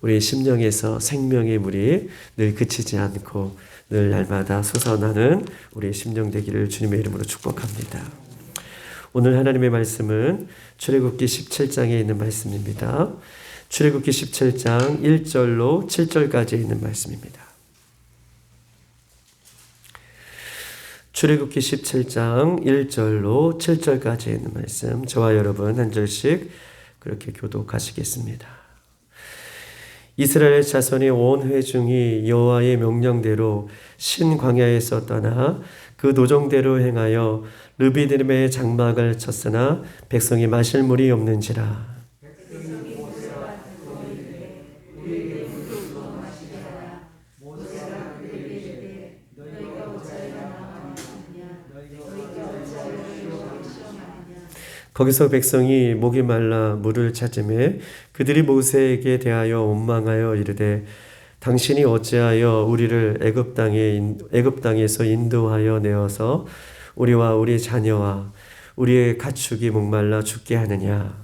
우리 심령에서 생명의 물이 늘 그치지 않고 늘 날마다 솟아나는 우리 심령 되기를 주님의 이름으로 축복합니다. 오늘 하나님의 말씀은 출애굽기 17장에 있는 말씀입니다. 출애굽기 17장 1절로 7절까지 있는 말씀입니다. 출애굽기 17장 1절로 7절까지 있는 말씀, 저와 여러분 한 절씩 그렇게 교독하시겠습니다. 이스라엘 자손의 온 회중이 여호와의 명령대로 신광야에서 떠나 그 도정대로 행하여 르비딤의 장막을 쳤으나 백성이 마실 물이 없는지라. 거기서 백성이 목이 말라 물을 찾으매 그들이 모세에게 대하여 원망하여 이르되 당신이 어찌하여 우리를 애굽 땅에서 인도하여 내어서 우리와 우리 자녀와 우리의 가축이 목말라 죽게 하느냐.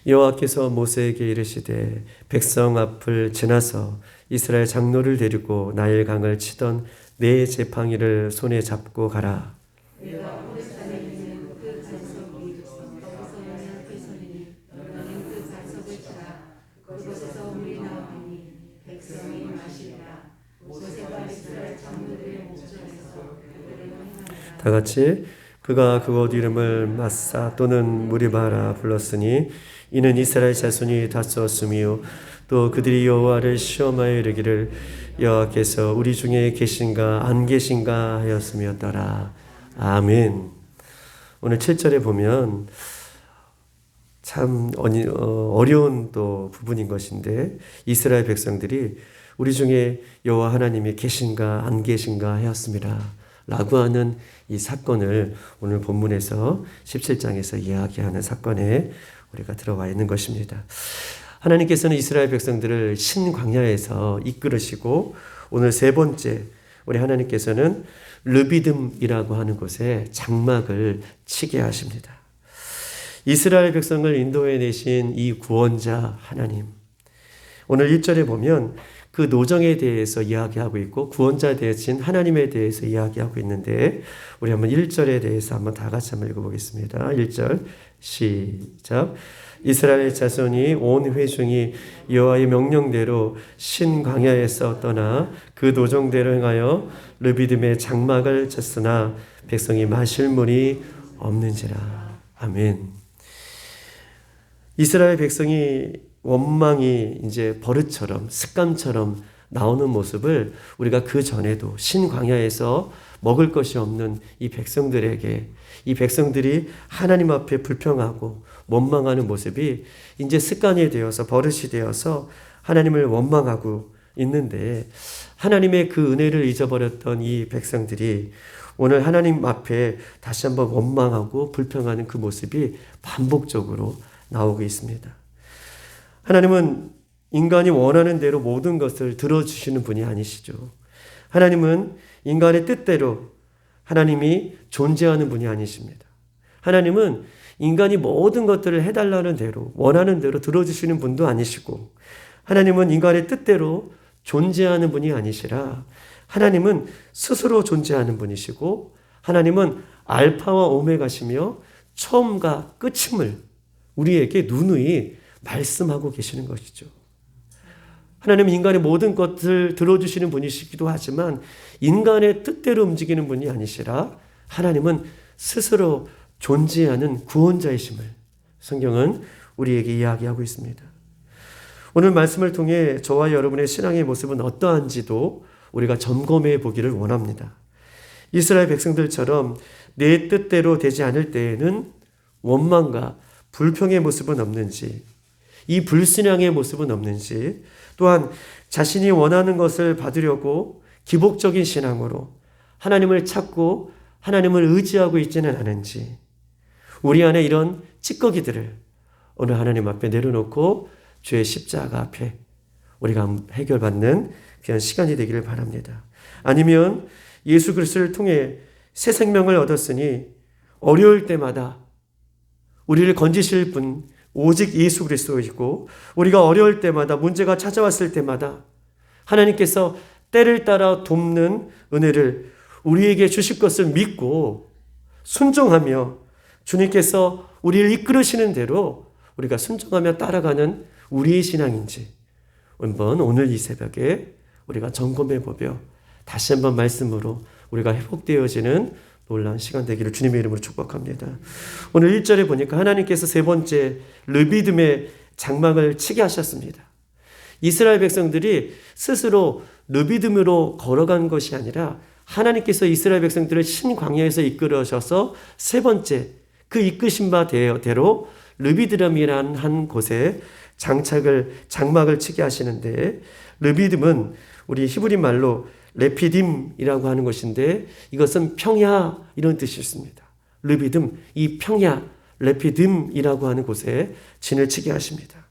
여호와께서 모세에게 이르시되 백성 앞을 지나서 이스라엘 장로를 데리고 나일 강을 치던 네 지팡이를 손에 잡고 가라. 다 같이 그가 그곳 이름을 마사 또는 무리바라 불렀으니 이는 이스라엘 자손이 다투었으며 또 그들이 여호와를 시험하여 이르기를 여호와께서 우리 중에 계신가 안 계신가 하였음이었더라. 아멘. 오늘 7절에 보면 참 어려운 또 부분인 것인데 이스라엘 백성들이 우리 중에 여호와 하나님이 계신가 안 계신가 하였습니다 라고 하는 이 사건을 오늘 본문에서 17장에서 이야기하는 사건에 우리가 들어와 있는 것입니다. 하나님께서는 이스라엘 백성들을 신광야에서 이끌으시고 오늘 세 번째 우리 하나님께서는 르비딤이라고 하는 곳에 장막을 치게 하십니다. 이스라엘 백성을 인도해 내신 이 구원자 하나님, 오늘 1절에 보면 그 노정에 대해서 이야기하고 있고 구원자 대신 하나님에 대해서 이야기하고 있는데 우리 한번 1절에 대해서 한번 다 같이 한번 읽어보겠습니다. 1절 시작. 이스라엘 자손이 온 회중이 여호와의 명령대로 신광야에서 떠나 그 도정대로 행하여 르비딤의 장막을 쳤으나 백성이 마실 물이 없는지라. 아멘. 이스라엘 백성이 원망이 이제 버릇처럼 습관처럼 나오는 모습을 우리가 그 전에도 신광야에서 먹을 것이 없는 이 백성들에게 이 백성들이 하나님 앞에 불평하고 원망하는 모습이 이제 습관이 되어서 버릇이 되어서 하나님을 원망하고 있는데 하나님의 그 은혜를 잊어버렸던 이 백성들이 오늘 하나님 앞에 다시 한번 원망하고 불평하는 그 모습이 반복적으로 나오고 있습니다. 하나님은 인간이 원하는 대로 모든 것을 들어주시는 분이 아니시죠. 하나님은 인간의 뜻대로 하나님이 존재하는 분이 아니십니다. 하나님은 인간이 모든 것들을 해달라는 대로 원하는 대로 들어주시는 분도 아니시고 하나님은 인간의 뜻대로 존재하는 분이 아니시라 하나님은 스스로 존재하는 분이시고 하나님은 알파와 오메가시며 처음과 끝임을 우리에게 누누이 말씀하고 계시는 것이죠. 하나님은 인간의 모든 것을 들어주시는 분이시기도 하지만 인간의 뜻대로 움직이는 분이 아니시라 하나님은 스스로 존재하는 구원자이심을 성경은 우리에게 이야기하고 있습니다. 오늘 말씀을 통해 저와 여러분의 신앙의 모습은 어떠한지도 우리가 점검해 보기를 원합니다. 이스라엘 백성들처럼 내 뜻대로 되지 않을 때에는 원망과 불평의 모습은 없는지 이 불신앙의 모습은 없는지 또한 자신이 원하는 것을 받으려고 기복적인 신앙으로 하나님을 찾고 하나님을 의지하고 있지는 않은지 우리 안에 이런 찌꺼기들을 오늘 하나님 앞에 내려놓고 주의 십자가 앞에 우리가 해결받는 그런 시간이 되기를 바랍니다. 아니면 예수 그리스도를 통해 새 생명을 얻었으니 어려울 때마다 우리를 건지실 분 오직 예수 그리스도이고, 우리가 어려울 때마다, 문제가 찾아왔을 때마다 하나님께서 때를 따라 돕는 은혜를 우리에게 주실 것을 믿고 순종하며 주님께서 우리를 이끌으시는 대로 우리가 순종하며 따라가는 우리의 신앙인지 한번 오늘 이 새벽에 우리가 점검해 보며 다시 한번 말씀으로 우리가 회복되어지는 놀라운 시간 되기를 주님의 이름으로 축복합니다. 오늘 1절에 보니까 하나님께서 세 번째 르비딤의 장막을 치게 하셨습니다. 이스라엘 백성들이 스스로 르비딤으로 걸어간 것이 아니라 하나님께서 이스라엘 백성들을 신광야에서 이끌으셔서 세 번째 그 이끄신 바대로 르비딤이라는 한 곳에 장막을 치게 하시는데, 르비딤은 우리 히브리 말로 레피딤이라고 하는 것인데 이것은 평야 이런 뜻이 있습니다. 르비딤, 이 평야 레피딤이라고 하는 곳에 진을 치게 하십니다.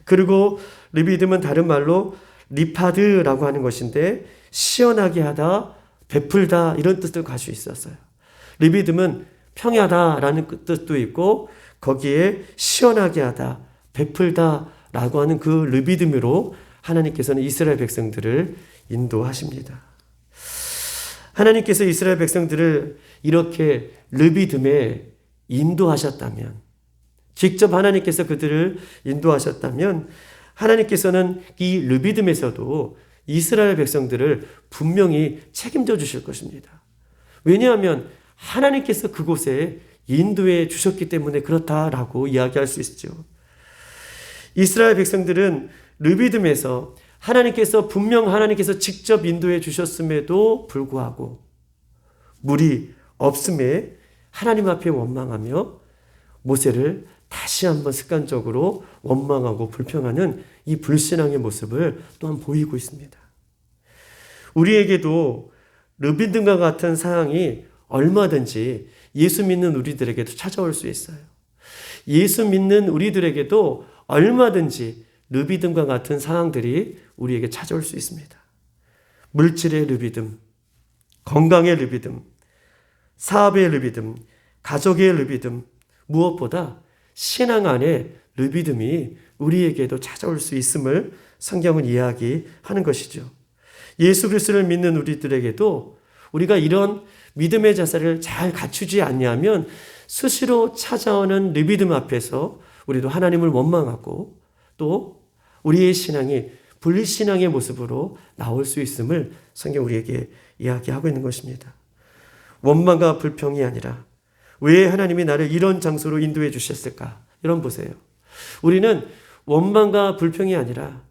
그리고 르비딤은 다른 말로 리파드라고 하는 것인데 시원하게 하다, 베풀다 이런 뜻을 가지고 있었어요. 르비딤은 평야다라는 뜻도 있고 거기에 시원하게 하다, 베풀다라고 하는 그 르비딤으로 하나님께서는 이스라엘 백성들을 인도하십니다. 하나님께서 이스라엘 백성들을 이렇게 르비딤에 인도하셨다면, 직접 하나님께서 그들을 인도하셨다면 하나님께서는 이 르비딤에서도 이스라엘 백성들을 분명히 책임져 주실 것입니다. 왜냐하면 하나님께서 그곳에 인도해 주셨기 때문에 그렇다라고 이야기할 수 있죠. 이스라엘 백성들은 르비딤에서 하나님께서 직접 인도해 주셨음에도 불구하고 물이 없음에 하나님 앞에 원망하며 모세를 다시 한번 습관적으로 원망하고 불평하는 이 불신앙의 모습을 또한 보이고 있습니다. 우리에게도 르비딤과 같은 상황이 얼마든지 예수 믿는 우리들에게도 찾아올 수 있어요. 예수 믿는 우리들에게도 얼마든지 르비딤과 같은 상황들이 우리에게 찾아올 수 있습니다. 물질의 르비딤, 건강의 르비딤, 사업의 르비딤, 가족의 르비딤, 무엇보다 신앙 안에 르비딤이 우리에게도 찾아올 수 있음을 성경은 이야기하는 것이죠. 예수 그리스도를 믿는 우리들에게도 우리가 이런 믿음의 자세를 잘 갖추지 않냐면 수시로 찾아오는 르비딤 앞에서 우리도 하나님을 원망하고 또 우리의 신앙이 분리신앙의 모습으로 나올 수 있음을 성경 우리에게 이야기하고 있는 것입니다. 원망과 불평이 아니라 왜 하나님이 나를 이런 장소로 인도해 주셨을까? 여러분 보세요. 우리는 원망과 불평이 아니라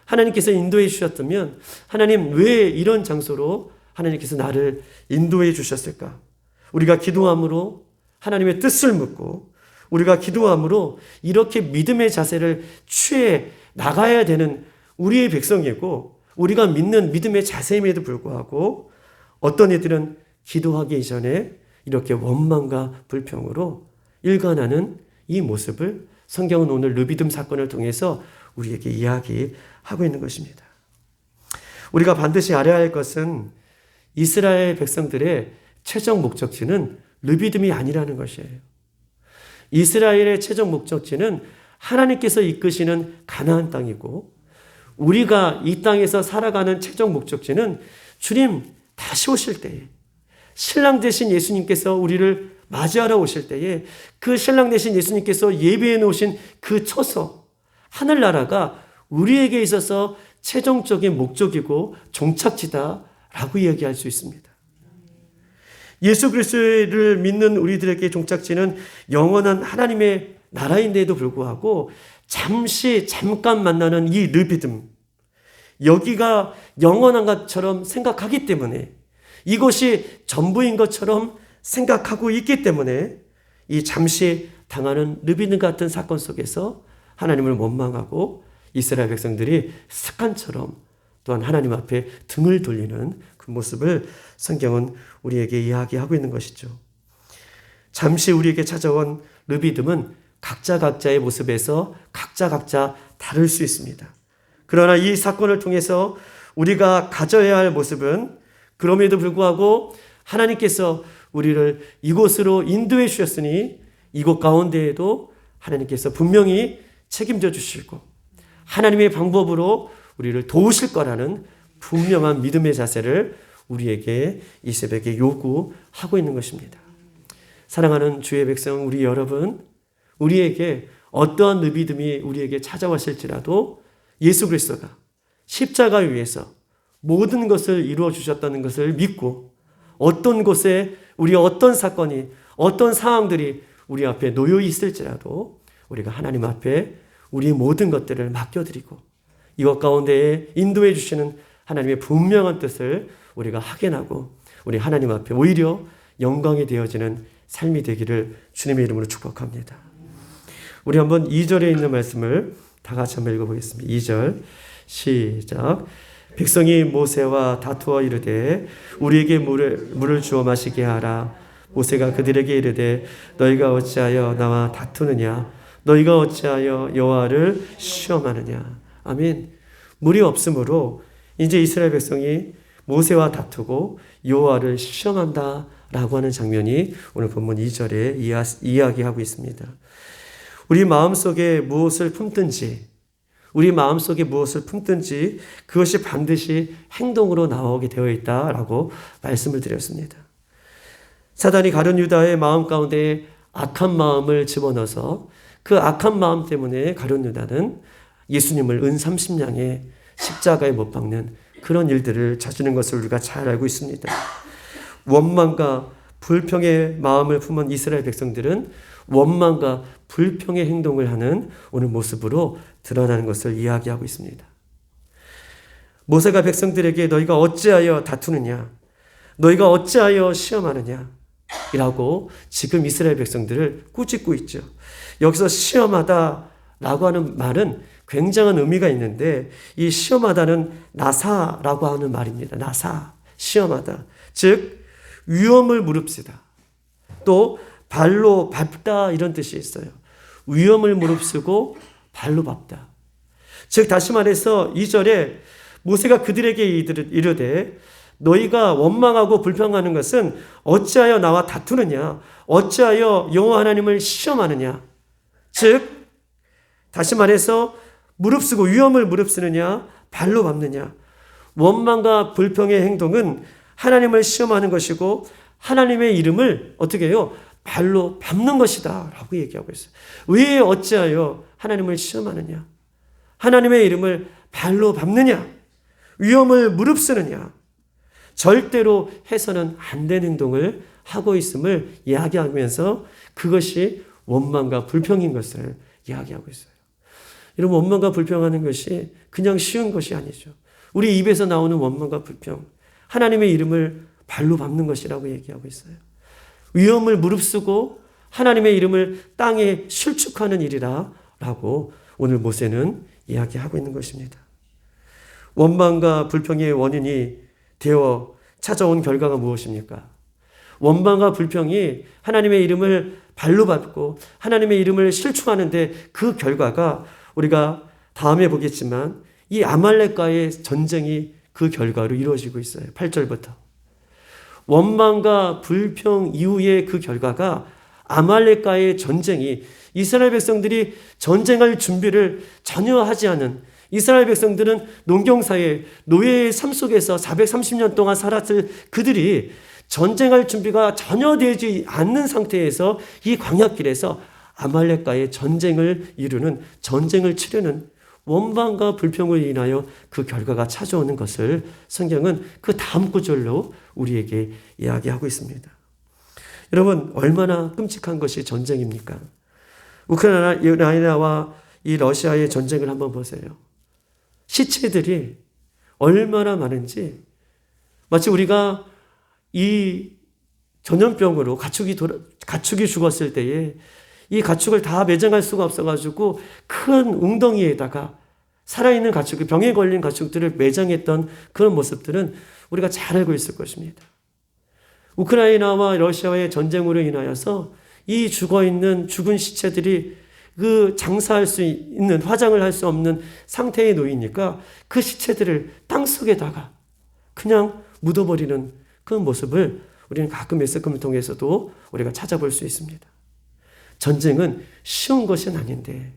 하나님께서 인도해 주셨다면 하나님 왜 이런 장소로 하나님께서 나를 인도해 주셨을까? 우리가 기도함으로 하나님의 뜻을 묻고 우리가 기도함으로 이렇게 믿음의 자세를 취해 나가야 되는 우리의 백성이고 우리가 믿는 믿음의 자세임에도 불구하고 어떤 이들은 기도하기 이전에 이렇게 원망과 불평으로 일관하는 이 모습을 성경은 오늘 르비딤 사건을 통해서 우리에게 이야기하고 있는 것입니다. 우리가 반드시 알아야 할 것은 이스라엘 백성들의 최종 목적지는 르비딤이 아니라는 것이에요. 이스라엘의 최종 목적지는 하나님께서 이끄시는 가나안 땅이고 우리가 이 땅에서 살아가는 최종 목적지는 주님 다시 오실 때에 신랑 되신 예수님께서 우리를 맞이하러 오실 때에 그 신랑 되신 예수님께서 예비해 놓으신 그 처소 하늘나라가 우리에게 있어서 최종적인 목적이고 종착지다라고 이야기할 수 있습니다. 예수 그리스도를 믿는 우리들에게 종착지는 영원한 하나님의 나라인데도 불구하고 잠깐 만나는 이 르비딤, 여기가 영원한 것처럼 생각하기 때문에 이것이 전부인 것처럼 생각하고 있기 때문에 이 잠시 당하는 르비딤 같은 사건 속에서 하나님을 원망하고 이스라엘 백성들이 습관처럼 또한 하나님 앞에 등을 돌리는 그 모습을 성경은 우리에게 이야기하고 있는 것이죠. 잠시 우리에게 찾아온 르비딤은 각자의 모습에서 각자 다를 수 있습니다. 그러나 이 사건을 통해서 우리가 가져야 할 모습은 그럼에도 불구하고 하나님께서 우리를 이곳으로 인도해 주셨으니 이곳 가운데에도 하나님께서 분명히 책임져 주시고 하나님의 방법으로 우리를 도우실 거라는 분명한 믿음의 자세를 우리에게 이 새벽에 요구하고 있는 것입니다. 사랑하는 주의 백성 우리 여러분, 우리에게 어떠한 믿음이 우리에게 찾아왔을지라도 예수 그리스도가 십자가 위에서 모든 것을 이루어 주셨다는 것을 믿고 어떤 곳에 우리 어떤 사건이 어떤 상황들이 우리 앞에 놓여 있을지라도 우리가 하나님 앞에 우리의 모든 것들을 맡겨드리고 이것 가운데에 인도해 주시는 하나님의 분명한 뜻을 우리가 확인하고 우리 하나님 앞에 오히려 영광이 되어지는 삶이 되기를 주님의 이름으로 축복합니다. 우리 한번 2절에 있는 말씀을 다 같이 한번 읽어보겠습니다. 2절 시작. 백성이 모세와 다투어 이르되 우리에게 물을 주어 마시게 하라. 모세가 그들에게 이르되 너희가 어찌하여 나와 다투느냐? 너희가 어찌하여 여호와를 시험하느냐? 아멘. 물이 없으므로 이제 이스라엘 백성이 모세와 다투고 여호와를 시험한다라고 하는 장면이 오늘 본문 2절에 이야기하고 있습니다. 우리 마음속에 무엇을 품든지 그것이 반드시 행동으로 나오게 되어 있다라고 말씀을 드렸습니다. 사단이 가룟 유다의 마음 가운데 악한 마음을 집어넣어서 그 악한 마음 때문에 가룟 유다는 예수님을 은 30냥에 십자가에 못 박는 그런 일들을 저지른 것을 우리가 잘 알고 있습니다. 원망과 불평의 마음을 품은 이스라엘 백성들은 원망과 불평의 행동을 하는 오늘 모습으로 드러나는 것을 이야기하고 있습니다. 모세가 백성들에게 너희가 어찌하여 다투느냐? 너희가 어찌하여 시험하느냐? 이라고 지금 이스라엘 백성들을 꾸짖고 있죠. 여기서 시험하다라고 하는 말은 굉장한 의미가 있는데 이 시험하다는 나사라고 하는 말입니다. 나사, 시험하다. 즉 위험을 무릅쓰다. 또 발로 밟다 이런 뜻이 있어요. 위험을 무릅쓰고 발로 밟다. 즉 다시 말해서 2절에 모세가 그들에게 이르되 너희가 원망하고 불평하는 것은 어찌하여 나와 다투느냐? 어찌하여 여호와 하나님을 시험하느냐? 즉 다시 말해서 무릅쓰고 위험을 무릅쓰느냐? 발로 밟느냐? 원망과 불평의 행동은 하나님을 시험하는 것이고 하나님의 이름을 어떻게 해요? 발로 밟는 것이다 라고 얘기하고 있어요. 왜 어찌하여 하나님을 시험하느냐? 하나님의 이름을 발로 밟느냐? 위험을 무릅쓰느냐? 절대로 해서는 안 되는 행동을 하고 있음을 이야기하면서 그것이 원망과 불평인 것을 이야기하고 있어요. 여러분, 원망과 불평하는 것이 그냥 쉬운 것이 아니죠. 우리 입에서 나오는 원망과 불평, 하나님의 이름을 발로 밟는 것이라고 얘기하고 있어요. 위험을 무릅쓰고 하나님의 이름을 땅에 실축하는 일이라 라고 오늘 모세는 이야기하고 있는 것입니다. 원망과 불평의 원인이 되어 찾아온 결과가 무엇입니까? 원망과 불평이 하나님의 이름을 발로 밟고 하나님의 이름을 실축하는데 그 결과가 우리가 다음에 보겠지만 이 아말렉과의 전쟁이 그 결과로 이루어지고 있어요. 8절부터. 원망과 불평 이후의 그 결과가 아말렉과의 전쟁이 이스라엘 백성들이 전쟁할 준비를 전혀 하지 않은 이스라엘 백성들은 농경사회 노예의 삶 속에서 430년 동안 살았을 그들이 전쟁할 준비가 전혀 되지 않는 상태에서 이 광야길에서 아말렉과의 전쟁을 이루는 전쟁을 치르는 원망과 불평을 인하여 그 결과가 찾아오는 것을 성경은 그 다음 구절로 우리에게 이야기하고 있습니다. 여러분, 얼마나 끔찍한 것이 전쟁입니까? 우크라이나와 이 러시아의 전쟁을 한번 보세요. 시체들이 얼마나 많은지 마치 우리가 이 전염병으로 가축이 죽었을 때에 이 가축을 다 매장할 수가 없어가지고 큰 웅덩이에다가 살아있는 가축, 병에 걸린 가축들을 매장했던 그런 모습들은 우리가 잘 알고 있을 것입니다. 우크라이나와 러시아의 전쟁으로 인하여서 이 죽어있는 죽은 시체들이 그 장사할 수 있는 화장을 할 수 없는 상태에 놓이니까 그 시체들을 땅속에다가 그냥 묻어버리는 그 모습을 우리는 가끔 에스컴을 통해서도 우리가 찾아볼 수 있습니다. 전쟁은 쉬운 것은 아닌데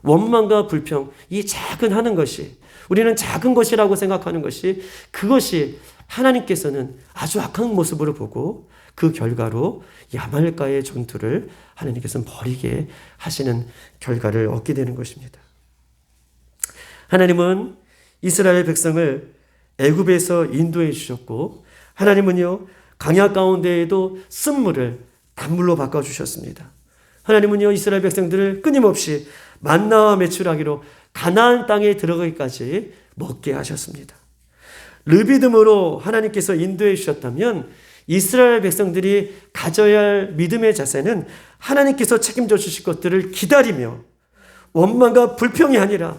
원망과 불평, 이 작은 하는 것이, 우리는 작은 것이라고 생각하는 것이, 그것이 하나님께서는 아주 악한 모습으로 보고 그 결과로 야말과의 전투를 하나님께서는 버리게 하시는 결과를 얻게 되는 것입니다. 하나님은 이스라엘 백성을 애굽에서 인도해 주셨고, 하나님은요 강야 가운데에도 쓴물을 단물로 바꿔주셨습니다. 하나님은요 이스라엘 백성들을 끊임없이 만나와 매출하기로 가나안 땅에 들어가기까지 먹게 하셨습니다. 르비딤으로 하나님께서 인도해 주셨다면 이스라엘 백성들이 가져야 할 믿음의 자세는 하나님께서 책임져 주실 것들을 기다리며 원망과 불평이 아니라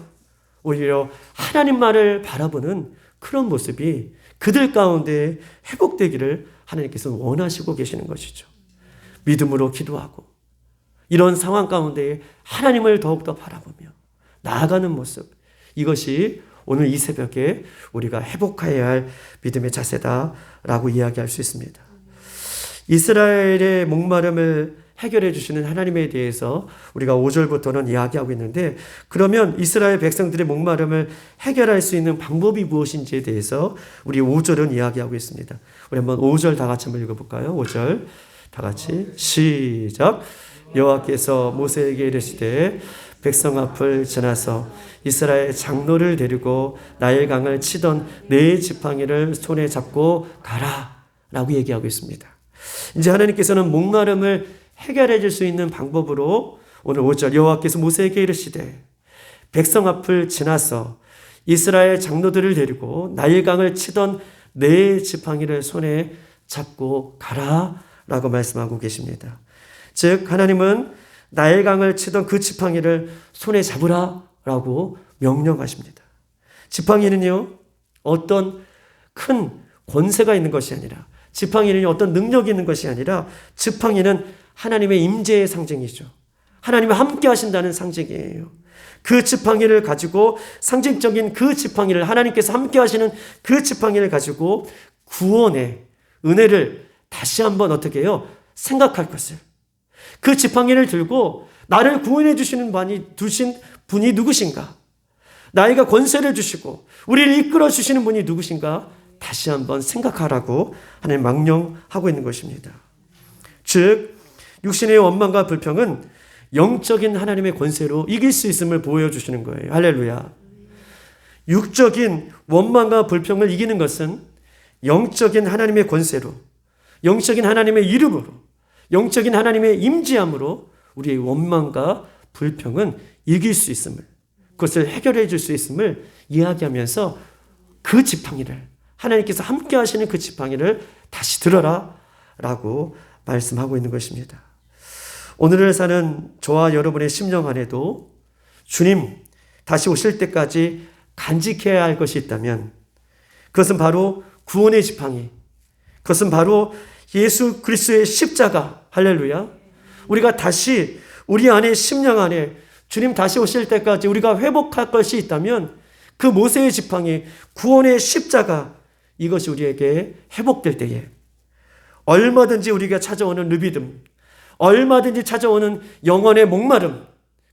오히려 하나님만을 바라보는 그런 모습이 그들 가운데 회복되기를 하나님께서 원하시고 계시는 것이죠. 믿음으로 기도하고 이런 상황 가운데 하나님을 더욱더 바라보며 나아가는 모습, 이것이 오늘 이 새벽에 우리가 회복해야 할 믿음의 자세다라고 이야기할 수 있습니다. 이스라엘의 목마름을 해결해 주시는 하나님에 대해서 우리가 5절부터는 이야기하고 있는데, 그러면 이스라엘 백성들의 목마름을 해결할 수 있는 방법이 무엇인지에 대해서 우리 5절은 이야기하고 있습니다. 우리 한번 5절 다 같이 한번 읽어볼까요? 5절 다 같이 시작. 여호와께서 모세에게 이르시되 백성 앞을 지나서 이스라엘 장로를 데리고 나일강을 치던 네 지팡이를 손에 잡고 가라 라고 얘기하고 있습니다. 이제 하나님께서는 목마름을 해결해 줄 수 있는 방법으로 오늘 5절 여호와께서 모세에게 이르시되 백성 앞을 지나서 이스라엘 장로들을 데리고 나일강을 치던 네 지팡이를 손에 잡고 가라 라고 말씀하고 계십니다. 즉 하나님은 나일강을 치던 그 지팡이를 손에 잡으라 라고 명령하십니다. 지팡이는요 어떤 큰 권세가 있는 것이 아니라, 지팡이는 어떤 능력이 있는 것이 아니라, 지팡이는 하나님의 임재의 상징이죠. 하나님이 함께 하신다는 상징이에요. 그 지팡이를 가지고, 상징적인 그 지팡이를, 하나님께서 함께 하시는 그 지팡이를 가지고 구원의 은혜를 다시 한번 어떻게 해요? 생각할 것을. 그 지팡이를 들고 나를 구원해 주시는 분이 누구신가? 나에게 권세를 주시고 우리를 이끌어 주시는 분이 누구신가? 다시 한번 생각하라고 하나님 명령하고 있는 것입니다. 즉 육신의 원망과 불평은 영적인 하나님의 권세로 이길 수 있음을 보여주시는 거예요. 할렐루야. 육적인 원망과 불평을 이기는 것은 영적인 하나님의 권세로, 영적인 하나님의 이름으로, 영적인 하나님의 임재함으로 우리의 원망과 불평은 이길 수 있음을, 그것을 해결해 줄 수 있음을 이야기하면서 그 지팡이를, 하나님께서 함께 하시는 그 지팡이를 다시 들어라 라고 말씀하고 있는 것입니다. 오늘을 사는 저와 여러분의 심령 안에도 주님 다시 오실 때까지 간직해야 할 것이 있다면 그것은 바로 구원의 지팡이, 그것은 바로 예수 그리스도의 십자가. 할렐루야. 우리가 다시 우리 안에, 심령 안에 주님 다시 오실 때까지 우리가 회복할 것이 있다면 그 모세의 지팡이, 구원의 십자가, 이것이 우리에게 회복될 때에 얼마든지 우리가 찾아오는 르비딤, 얼마든지 찾아오는 영혼의 목마름,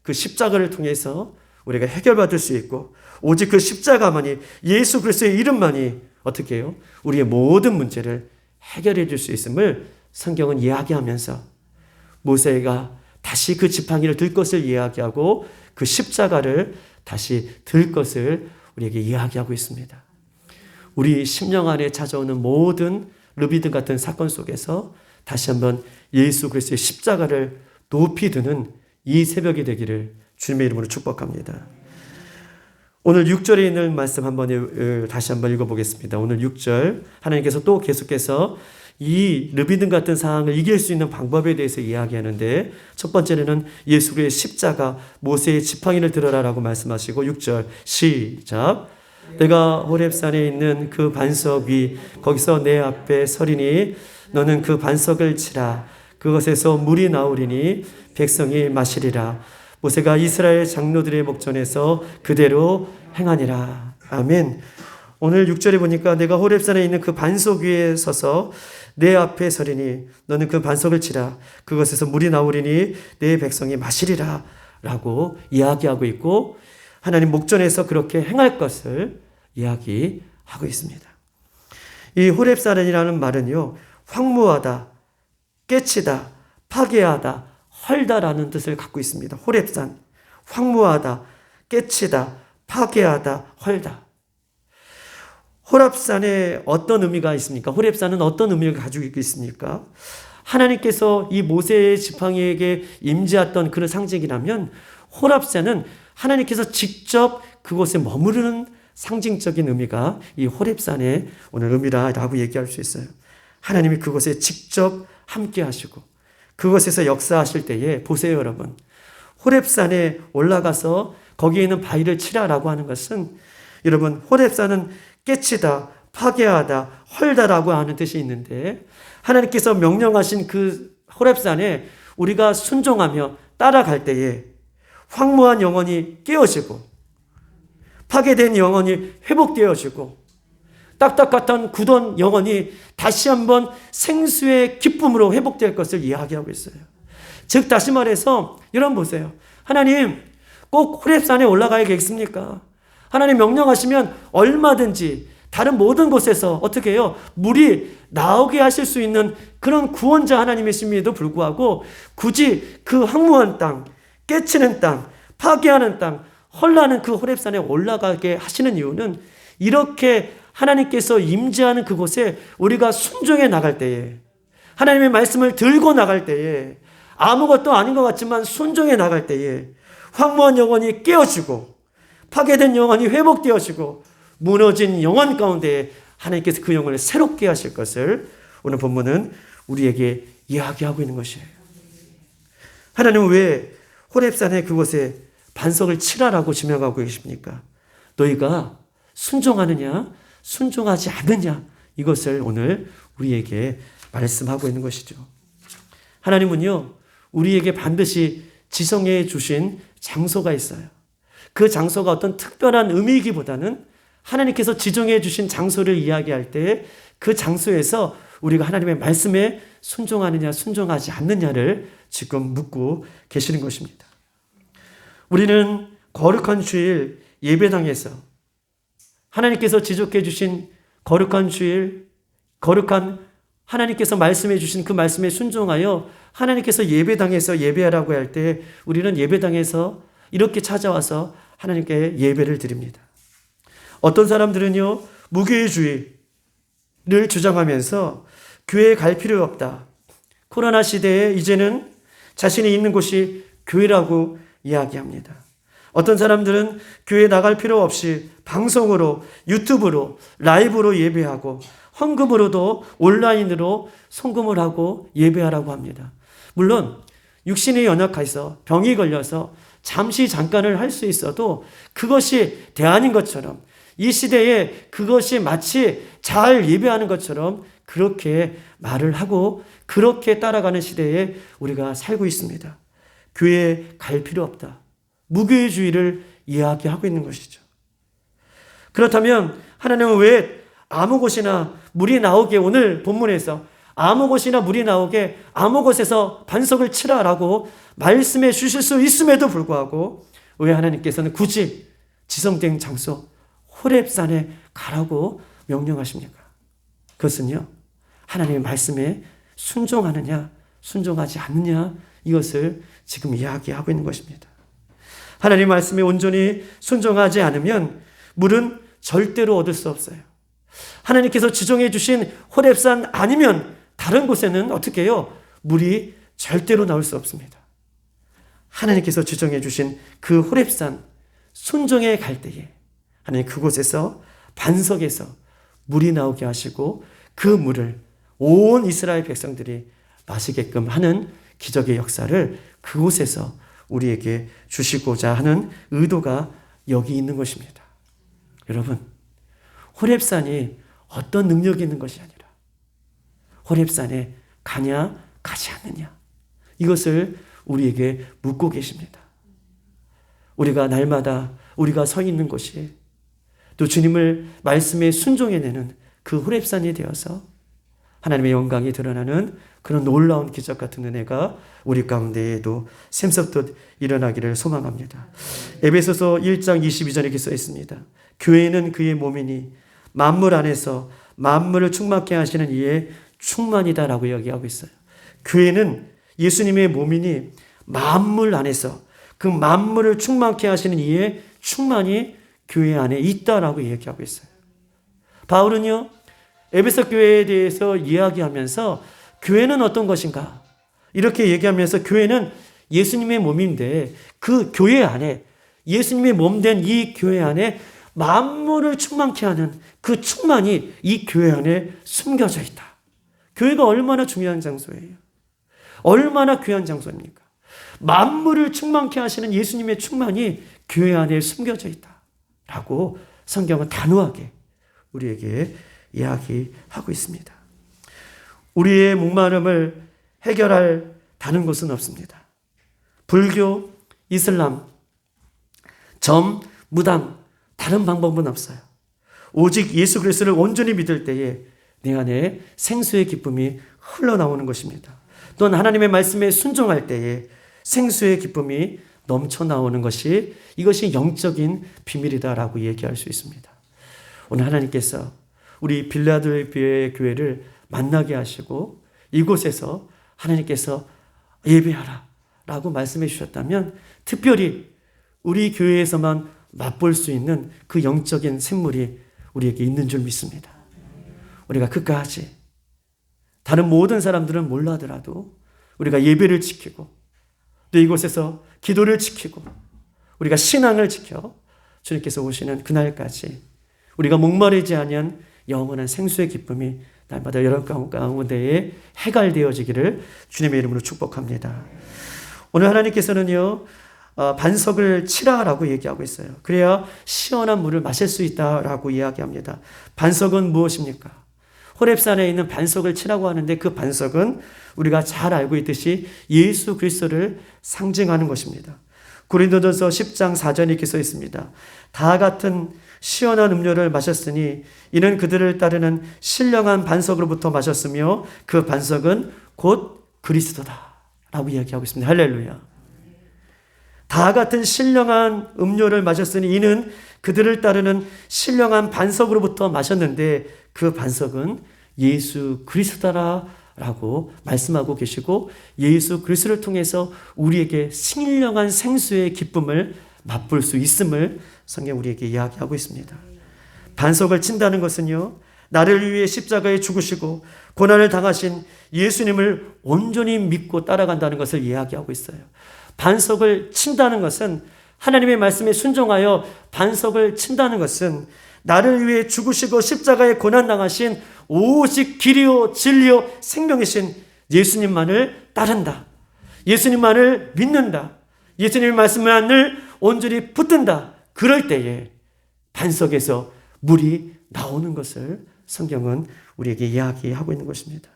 그 십자가를 통해서 우리가 해결받을 수 있고, 오직 그 십자가만이, 예수 그리스도의 이름만이 어떻게 해요? 우리의 모든 문제를 해결해 줄 수 있음을 성경은 이야기하면서 모세가 다시 그 지팡이를 들 것을 이야기하고 그 십자가를 다시 들 것을 우리에게 이야기하고 있습니다. 우리 심령 안에 찾아오는 모든 르비딤 같은 사건 속에서 다시 한번 예수 그리스도의 십자가를 높이 드는 이 새벽이 되기를 주님의 이름으로 축복합니다. 오늘 6절에 있는 말씀 다시 한번 읽어보겠습니다. 오늘 6절 하나님께서 또 계속해서 이 르비딤 같은 상황을 이길 수 있는 방법에 대해서 이야기하는데, 첫 번째는 예수 그리스도의 십자가, 모세의 지팡이를 들어라라고 말씀하시고 6절 시작. 내가 호렙산에 있는 그 반석 위 거기서 내 앞에 서리니 너는 그 반석을 치라. 그것에서 물이 나오리니 백성이 마시리라. 모세가 이스라엘 장로들의 목전에서 그대로 행하니라. 아멘. 오늘 6절에 보니까 내가 호렙산에 있는 그 반석 위에 서서 내 앞에 서리니 너는 그 반석을 치라. 그것에서 물이 나오리니 내 백성이 마시리라 라고 이야기하고 있고, 하나님 목전에서 그렇게 행할 것을 이야기하고 있습니다. 이 호렙산이라는 말은요, 황무하다, 깨치다, 파괴하다, 헐다라는 뜻을 갖고 있습니다. 호렙산, 황무하다, 깨치다, 파괴하다, 헐다. 호렙산에 어떤 의미가 있습니까? 호렙산은 어떤 의미를 가지고 있습니까? 하나님께서 이 모세의 지팡이에게 임재했던 그런 상징이라면, 호렙산은 하나님께서 직접 그곳에 머무르는 상징적인 의미가 이 호렙산의 오늘 의미라고 얘기할 수 있어요. 하나님이 그곳에 직접 함께 하시고 그곳에서 역사하실 때에, 보세요 여러분, 호렙산에 올라가서 거기에 있는 바위를 치라라고 하는 것은, 여러분, 호렙산은 깨치다, 파괴하다, 헐다라고 하는 뜻이 있는데, 하나님께서 명령하신 그 호렙산에 우리가 순종하며 따라갈 때에 황무한 영혼이 깨어지고 파괴된 영혼이 회복되어지고 딱딱했던 굳은 영혼이 다시 한번 생수의 기쁨으로 회복될 것을 이야기하고 있어요. 즉 다시 말해서 여러분 보세요. 하나님 꼭 호렙산에 올라가야겠습니까? 하나님 명령하시면 얼마든지 다른 모든 곳에서 어떻게 해요? 물이 나오게 하실 수 있는 그런 구원자 하나님이심에도 불구하고 굳이 그 황무한 땅, 깨치는 땅, 파괴하는 땅, 헐나는 그 호렙산에 올라가게 하시는 이유는, 이렇게 하나님께서 임재하는 그곳에 우리가 순종해 나갈 때에, 하나님의 말씀을 들고 나갈 때에, 아무것도 아닌 것 같지만 순종해 나갈 때에 황무한 영혼이 깨어지고 파괴된 영혼이 회복되어지고 무너진 영혼 가운데 하나님께서 그 영혼을 새롭게 하실 것을 오늘 본문은 우리에게 이야기하고 있는 것이에요. 하나님은 왜 호렙산의 그곳에 반석을 치라라고 지명하고 계십니까? 너희가 순종하느냐 순종하지 않느냐, 이것을 오늘 우리에게 말씀하고 있는 것이죠. 하나님은요, 우리에게 반드시 지정해 주신 장소가 있어요. 그 장소가 어떤 특별한 의미이기보다는 하나님께서 지정해 주신 장소를 이야기할 때 그 장소에서 우리가 하나님의 말씀에 순종하느냐 순종하지 않느냐를 지금 묻고 계시는 것입니다. 우리는 거룩한 주일 예배당에서 하나님께서 지적해 주신 거룩한 주일, 거룩한 하나님께서 말씀해 주신 그 말씀에 순종하여 하나님께서 예배당에서 예배하라고 할 때 우리는 예배당에서 이렇게 찾아와서 하나님께 예배를 드립니다. 어떤 사람들은요, 무교회주의를 주장하면서 교회에 갈 필요 없다. 코로나 시대에 이제는 자신이 있는 곳이 교회라고 이야기합니다. 어떤 사람들은 교회 나갈 필요 없이 방송으로, 유튜브로, 라이브로 예배하고 헌금으로도 온라인으로 송금을 하고 예배하라고 합니다. 물론 육신이 연약해서 병이 걸려서 잠시 잠깐을 할 수 있어도 그것이 대안인 것처럼, 이 시대에 그것이 마치 잘 예배하는 것처럼 그렇게 말을 하고 그렇게 따라가는 시대에 우리가 살고 있습니다. 교회에 갈 필요 없다. 무교회주의를 이야기하고 있는 것이죠. 그렇다면 하나님은 왜 아무 곳이나 물이 나오게, 오늘 본문에서 아무 곳이나 물이 나오게 아무 곳에서 반석을 치라라고 말씀해 주실 수 있음에도 불구하고 왜 하나님께서는 굳이 지성된 장소 호렙산에 가라고 명령하십니까? 그것은요, 하나님의 말씀에 순종하느냐 순종하지 않느냐, 이것을 지금 이야기하고 있는 것입니다. 하나님 말씀에 온전히 순종하지 않으면 물은 절대로 얻을 수 없어요. 하나님께서 지정해 주신 호렙산 아니면 다른 곳에는 어떻게 해요? 물이 절대로 나올 수 없습니다. 하나님께서 지정해 주신 그 호렙산 순종해 갈 때에 하나님 그곳에서 반석에서 물이 나오게 하시고 그 물을 온 이스라엘 백성들이 마시게끔 하는 기적의 역사를 그곳에서 우리에게 주시고자 하는 의도가 여기 있는 것입니다. 여러분, 호렙산이 어떤 능력이 있는 것이 아니라 호렙산에 가냐 가지 않느냐, 이것을 우리에게 묻고 계십니다. 우리가 날마다 우리가 서 있는 곳이 또 주님을 말씀에 순종해내는 그 호렙산이 되어서 하나님의 영광이 드러나는 그런 놀라운 기적 같은 은혜가 우리 가운데에도 샘솟듯 일어나기를 소망합니다. 에베소서 1장 22절에 이렇게 써 있습니다. 교회는 그의 몸이니 만물 안에서 만물을 충만케 하시는 이의 충만이다라고 이야기하고 있어요. 교회는 예수님의 몸이니 만물 안에서 그 만물을 충만케 하시는 이의 충만이 교회 안에 있다라고 이야기하고 있어요. 바울은요, 에베소 교회에 대해서 이야기하면서 교회는 어떤 것인가? 이렇게 얘기하면서 교회는 예수님의 몸인데 그 교회 안에, 예수님의 몸 된 이 교회 안에 만물을 충만케 하는 그 충만이 이 교회 안에 숨겨져 있다. 교회가 얼마나 중요한 장소예요. 얼마나 귀한 장소입니까? 만물을 충만케 하시는 예수님의 충만이 교회 안에 숨겨져 있다. 라고 성경은 단호하게 우리에게 이야기하고 있습니다. 우리의 목마름을 해결할 다른 것은 없습니다. 불교, 이슬람, 점, 무당, 다른 방법은 없어요. 오직 예수 그리스도를 온전히 믿을 때에 내 안에 생수의 기쁨이 흘러나오는 것입니다. 또한 하나님의 말씀에 순종할 때에 생수의 기쁨이 넘쳐나오는 것이 이것이 영적인 비밀이다라고 얘기할 수 있습니다. 오늘 하나님께서 우리 빌라델피아의 교회를 만나게 하시고 이곳에서 하나님께서 예배하라 라고 말씀해 주셨다면 특별히 우리 교회에서만 맛볼 수 있는 그 영적인 샘물이 우리에게 있는 줄 믿습니다. 우리가 끝까지 다른 모든 사람들은 몰라더라도 우리가 예배를 지키고 또 이곳에서 기도를 지키고 우리가 신앙을 지켜 주님께서 오시는 그날까지 우리가 목마르지 아니한 영원한 생수의 기쁨이 날마다 여러분 가운데에 해갈되어지기를 주님의 이름으로 축복합니다. 오늘 하나님께서는요, 반석을 치라라고 얘기하고 있어요. 그래야 시원한 물을 마실 수 있다라고 이야기합니다. 반석은 무엇입니까? 호렙산에 있는 반석을 치라고 하는데 그 반석은 우리가 잘 알고 있듯이 예수 그리스도를 상징하는 것입니다. 고린도전서 10장 4절에 이렇게 써 있습니다. 다 같은 시원한 음료를 마셨으니 이는 그들을 따르는 신령한 반석으로부터 마셨으며 그 반석은 곧 그리스도다 라고 이야기하고 있습니다. 할렐루야. 다 같은 신령한 음료를 마셨으니 이는 그들을 따르는 신령한 반석으로부터 마셨는데 그 반석은 예수 그리스도다라고 말씀하고 계시고 예수 그리스도를 통해서 우리에게 신령한 생수의 기쁨을 맛볼 수 있음을 성경 우리에게 이야기하고 있습니다. 반석을 친다는 것은요, 나를 위해 십자가에 죽으시고 고난을 당하신 예수님을 온전히 믿고 따라간다는 것을 이야기하고 있어요. 반석을 친다는 것은 하나님의 말씀에 순종하여 반석을 친다는 것은 나를 위해 죽으시고 십자가에 고난당하신 오직 길이요 진리요 생명이신 예수님만을 따른다. 예수님만을 믿는다. 예수님의 말씀만을 온전히 붙든다. 그럴 때에 반석에서 물이 나오는 것을 성경은 우리에게 이야기하고 있는 것입니다.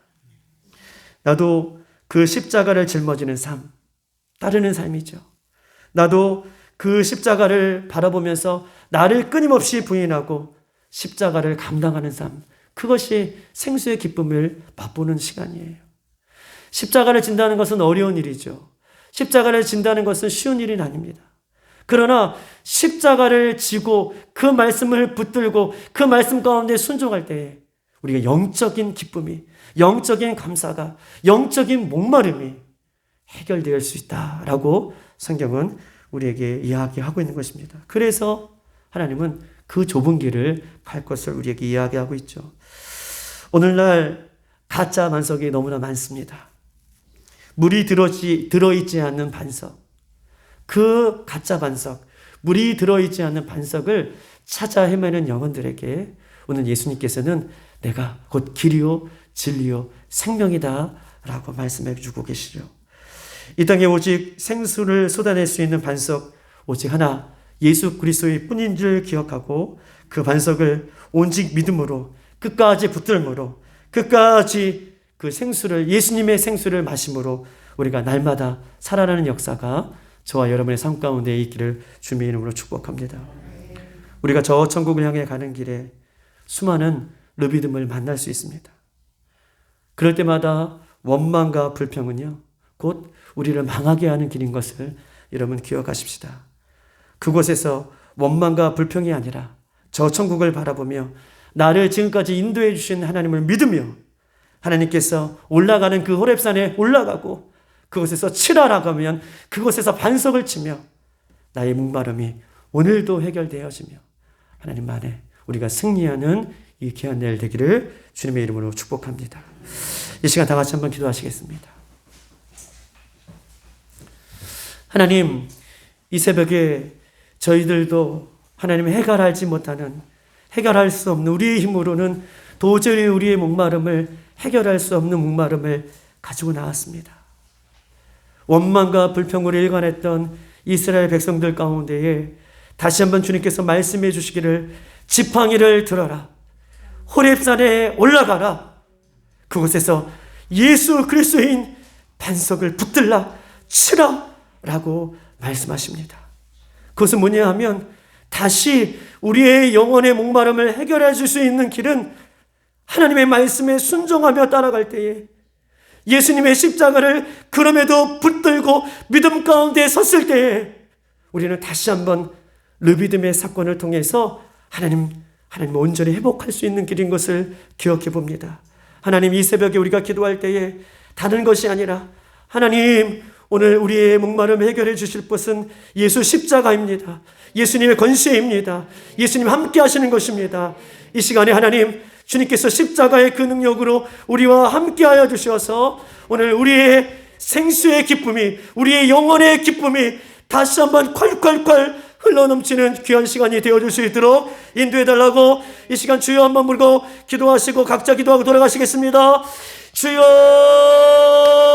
나도 그 십자가를 짊어지는 삶, 따르는 삶이죠. 나도 그 십자가를 바라보면서 나를 끊임없이 부인하고 십자가를 감당하는 삶, 그것이 생수의 기쁨을 맛보는 시간이에요. 십자가를 진다는 것은 어려운 일이죠. 십자가를 진다는 것은 쉬운 일은 아닙니다. 그러나 십자가를 지고 그 말씀을 붙들고 그 말씀 가운데 순종할 때 우리가 영적인 기쁨이, 영적인 감사가, 영적인 목마름이 해결될 수 있다라고 성경은 우리에게 이야기하고 있는 것입니다. 그래서 하나님은 그 좁은 길을 갈 것을 우리에게 이야기하고 있죠. 오늘날 가짜 반석이 너무나 많습니다. 물이 들어있지 않는 반석, 그 가짜 반석, 물이 들어있지 않는 반석을 찾아 헤매는 영혼들에게 오늘 예수님께서는 내가 곧 길이요 진리요 생명이다 라고 말씀해 주고 계시죠. 이 땅에 오직 생수를 쏟아낼 수 있는 반석 오직 하나 예수 그리스도의 뿐인 줄 기억하고 그 반석을 온직 믿음으로 끝까지 붙들므로 끝까지 그 생수를 예수님의 생수를 마심으로 우리가 날마다 살아나는 역사가 저와 여러분의 삶 가운데 있기를 주님의 이름으로 축복합니다. 우리가 저 천국을 향해 가는 길에 수많은 르비딤을 만날 수 있습니다. 그럴 때마다 원망과 불평은요, 곧 우리를 망하게 하는 길인 것을 여러분 기억하십시다. 그곳에서 원망과 불평이 아니라 저 천국을 바라보며 나를 지금까지 인도해 주신 하나님을 믿으며 하나님께서 올라가는 그 호렙산에 올라가고 그곳에서 치라라고 하면 그곳에서 반석을 치며 나의 목마름이 오늘도 해결되어지며 하나님 안에 우리가 승리하는 이 귀한 내일 되기를 주님의 이름으로 축복합니다. 이 시간 다 같이 한번 기도하시겠습니다. 하나님, 이 새벽에 저희들도 하나님 해결하지 못하는, 해결할 수 없는, 우리의 힘으로는 도저히 우리의 목마름을 해결할 수 없는 목마름을 가지고 나왔습니다. 원망과 불평으로 일관했던 이스라엘 백성들 가운데에 다시 한번 주님께서 말씀해 주시기를 지팡이를 들어라, 호렙산에 올라가라, 그곳에서 예수 그리스도인 반석을 붙들라, 치라 라고 말씀하십니다. 그것은 뭐냐 하면 다시 우리의 영혼의 목마름을 해결해 줄 수 있는 길은 하나님의 말씀에 순종하며 따라갈 때에 예수님의 십자가를 그럼에도 붙들고 믿음 가운데 섰을 때에 우리는 다시 한번 르비딤의 사건을 통해서 하나님 온전히 회복할 수 있는 길인 것을 기억해 봅니다. 하나님, 이 새벽에 우리가 기도할 때에 다른 것이 아니라 하나님, 오늘 우리의 목마름을 해결해 주실 것은 예수 십자가입니다. 예수님의 권세입니다. 예수님 함께 하시는 것입니다. 이 시간에 하나님, 주님께서 십자가의 그 능력으로 우리와 함께 하여 주셔서 오늘 우리의 생수의 기쁨이, 우리의 영혼의 기쁨이 다시 한번 콸콸콸 흘러넘치는 귀한 시간이 되어줄 수 있도록 인도해달라고 이 시간 주여 한번 부르고 기도하시고 각자 기도하고 돌아가시겠습니다. 주여!